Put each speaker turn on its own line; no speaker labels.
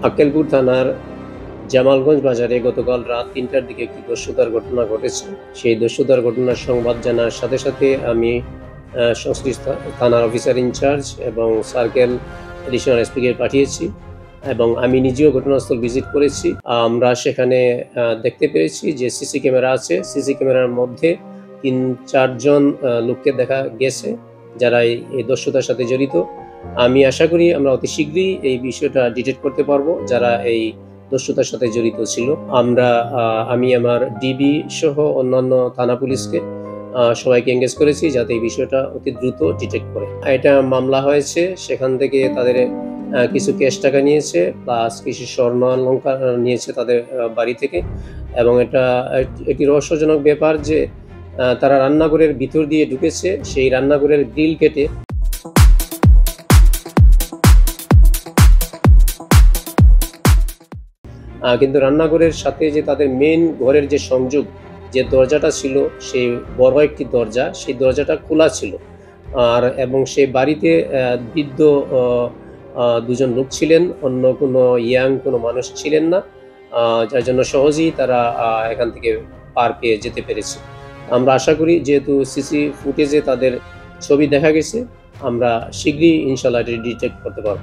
আক্কেলপুর থানার জামালগঞ্জ বাজারে গতকাল রাত ৩টার দিকে একটি দস্যুতার ঘটনা ঘটেছে। সেই দস্যুতার ঘটনার সংবাদ জানার সাথে সাথে আমি সংশ্লিষ্ট থানার অফিসার ইনচার্জ এবং সার্কেল এডিশনাল এসপিকে পাঠিয়েছি এবং আমি নিজেও ঘটনাস্থল ভিজিট করেছি। আমরা সেখানে দেখতে পেরেছি যে সিসি ক্যামেরা আছে। সিসি ক্যামেরার মধ্যে ৩-৪ জন লোককে দেখা গেছে যারা এই দস্যুতার সাথে জড়িত। আমি আশা করি আমরা অতি শীঘ্রই এই বিষয়টা ডিটেক্ট করতে পারবো যারা এই দস্যুতার সাথে জড়িত ছিল। আমি আমার ডিবি সহ অন্যান্য থানা পুলিশকে সবাইকে এঙ্গেজ করেছি যাতে এই বিষয়টা অতি দ্রুত ডিটেক্ট করে। এটা মামলা হয়েছে, সেখান থেকে তাদের কিছু ক্যাশ টাকা নিয়েছে প্লাস কিছু স্বর্ণ অলংকার নিয়েছে তাদের বাড়ি থেকে। এবং এটি রহস্যজনক ব্যাপার যে তারা রান্নাঘরের ভিতর দিয়ে ঢুকেছে, সেই রান্নাঘরের গ্রিল কেটে কিন্তু রান্নাঘরের সাথে যে তাদের মেন ঘরের যে সংযোগ যে দরজাটা ছিল, সেই বড় একটি দরজা, সেই দরজাটা খোলা ছিল। এবং সেই বাড়িতে বৃদ্ধ দুজন লোক ছিলেন, অন্য কোনো মানুষ ছিলেন না, যার জন্য সহজেই তারা এখান থেকে পার পেয়ে যেতে পেরেছে। আমরা আশা করি যেহেতু সিসি ফুটেজে তাদের ছবি দেখা গেছে, আমরা শীঘ্রই ইনশাআল্লাহ এটি ডিটেক্ট করতে পারব।